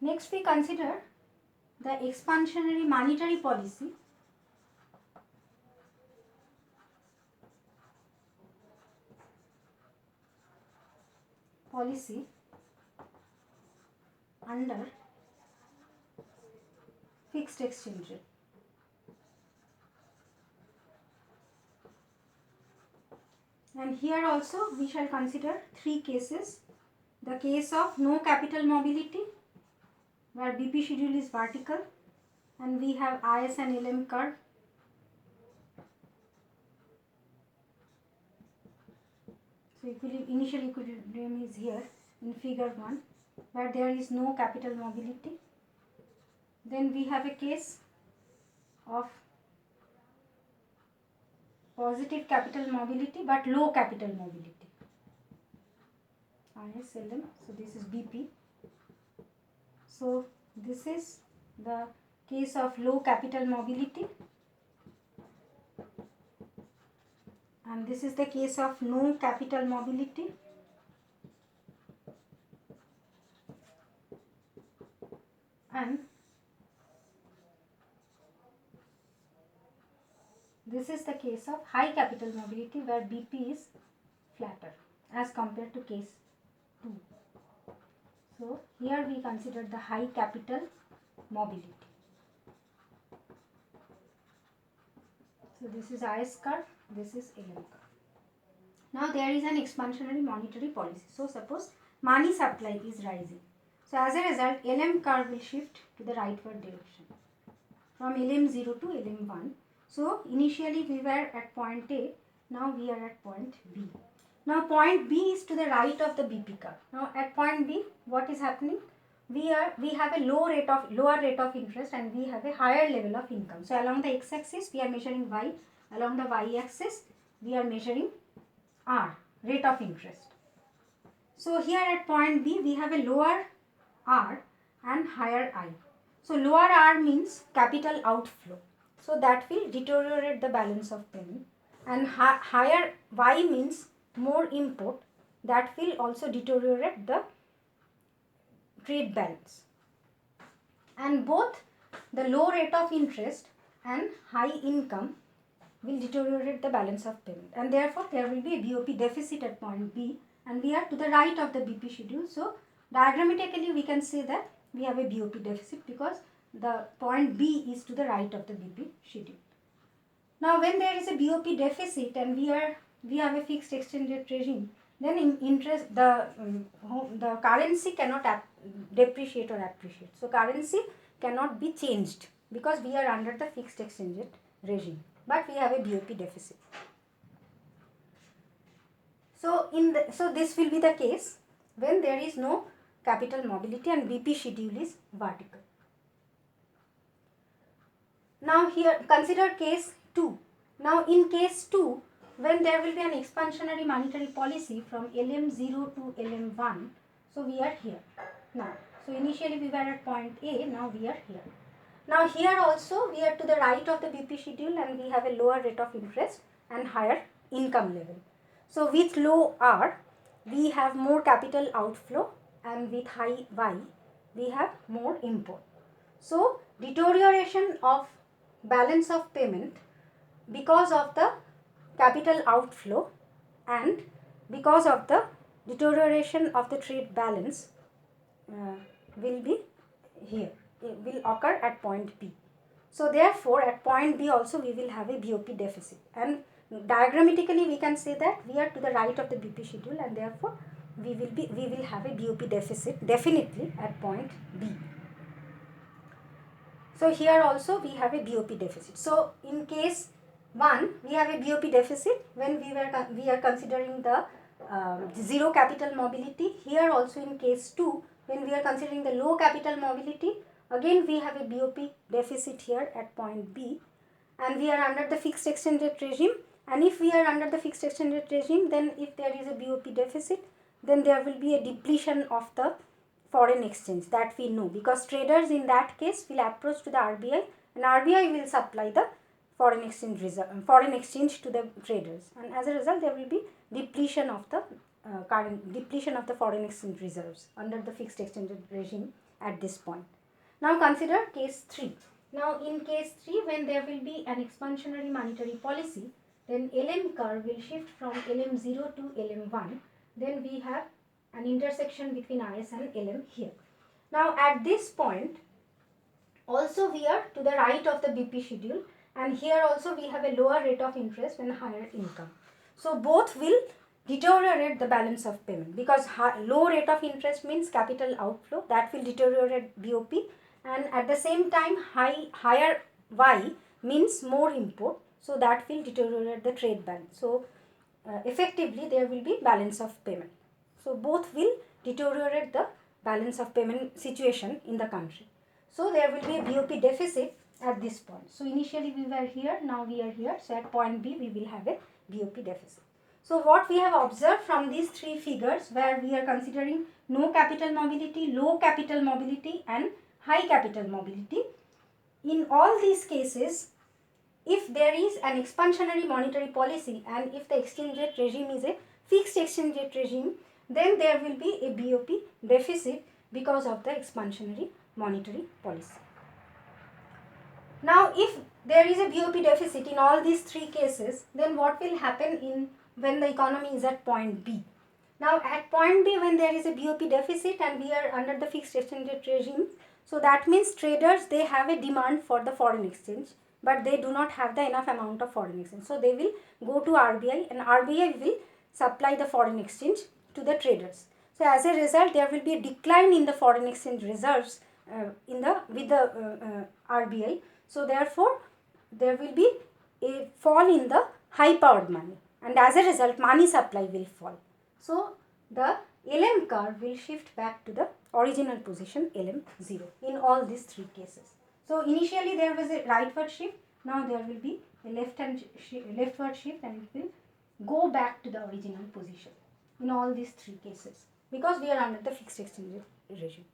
Next we consider the expansionary monetary policy. Under fixed exchange rate. And here also we shall consider three cases. The case of no capital mobility, where BP schedule is vertical and we have IS and LM curve. So initial equilibrium is here in figure 1, where there is no capital mobility. Then we have a case of positive capital mobility but low capital mobility. IS, LM, so this is BP. So this is the case of low capital mobility, and this is the case of no capital mobility. And this is the case of high capital mobility, where BP is flatter as compared to case 2. So here we consider the high capital mobility. So this is IS curve, this is LM curve. Now there is an expansionary monetary policy. So suppose money supply is rising. So as a result, LM curve will shift to the rightward direction from LM0 to LM1. So initially we were at point A, now we are at point B. Now point B is to the right of the BP curve. Now at point B, what is happening? We have a lower rate of interest, and we have a higher level of income. So along the x-axis we are measuring Y, along the y-axis we are measuring R, rate of interest. So here at point B we have a lower R and higher I. So lower R means capital outflow, so that will deteriorate the balance of payment, and higher Y means more import, that will also deteriorate the trade balance. And both the low rate of interest and high income will deteriorate the balance of payment, and therefore there will be a BOP deficit at point B, and we are to the right of the BP schedule. So diagrammatically we can say that we have a BOP deficit because the point B is to the right of the BP schedule. Now when there is a BOP deficit and we have a fixed exchange rate regime, then the currency cannot depreciate or appreciate. So currency cannot be changed because we are under the fixed exchange rate regime, but we have a BOP deficit. So this will be the case when there is no capital mobility and BP schedule is vertical. Now here consider case 2. Now in case 2, when there will be an expansionary monetary policy from LM0 to LM1, so we are here now. So initially we were at point A, now we are here. Now here also we are to the right of the BP schedule, and we have a lower rate of interest and higher income level. So with low R we have more capital outflow, and with high Y we have more import. So deterioration of balance of payment because of the capital outflow and because of the deterioration of the trade balance will be here, will occur at point B. So therefore at point B also we will have a BOP deficit, and diagrammatically we can say that we are to the right of the BP schedule, and therefore we will have a BOP deficit definitely at point B. So here also we have a BOP deficit. So in case 1 we have a BOP deficit when we are considering the zero capital mobility. Here also in case 2, when we are considering the low capital mobility, again we have a BOP deficit here at point B, and we are under the fixed exchange rate regime. And if we are under the fixed exchange rate regime, then if there is a BOP deficit, then there will be a depletion of the foreign exchange, that we know, because traders in that case will approach to the RBI, and RBI will supply the foreign exchange to the traders, and as a result there will be depletion of the current depletion of the foreign exchange reserves under the fixed exchange rate regime at this point. Now consider case 3. Now in case 3, when there will be an expansionary monetary policy, then LM curve will shift from LM0 to LM1. Then we have an intersection between IS and LM here. Now at this point, also we are to the right of the BP schedule, and here also we have a lower rate of interest and higher income. So both will deteriorate the balance of payment, because low rate of interest means capital outflow, that will deteriorate BOP, and at the same time higher Y means more import, so that will deteriorate the trade balance. So effectively there will be balance of payment. So both will deteriorate the balance of payment situation in the country. So there will be a BOP deficit at this point. So initially we were here, now we are here. So at point B we will have a BOP deficit. So what we have observed from these three figures, where we are considering no capital mobility, low capital mobility and high capital mobility, in all these cases, if there is an expansionary monetary policy and if the exchange rate regime is a fixed exchange rate regime, then there will be a BOP deficit because of the expansionary monetary policy. Now if there is a BOP deficit in all these three cases, then what will happen when the economy is at point B? Now at point B, when there is a BOP deficit and we are under the fixed exchange rate regime, so that means traders, they have a demand for the foreign exchange, but they do not have the enough amount of foreign exchange. So they will go to RBI, and RBI will supply the foreign exchange to the traders. So as a result, there will be a decline in the foreign exchange reserves with the RBI. So therefore, there will be a fall in the high powered money, and as a result money supply will fall. So the LM curve will shift back to the original position LM0 in all these three cases. So initially there was a rightward shift, now there will be a leftward shift, and it will go back to the original position in all these three cases, because we are under the fixed exchange rate regime.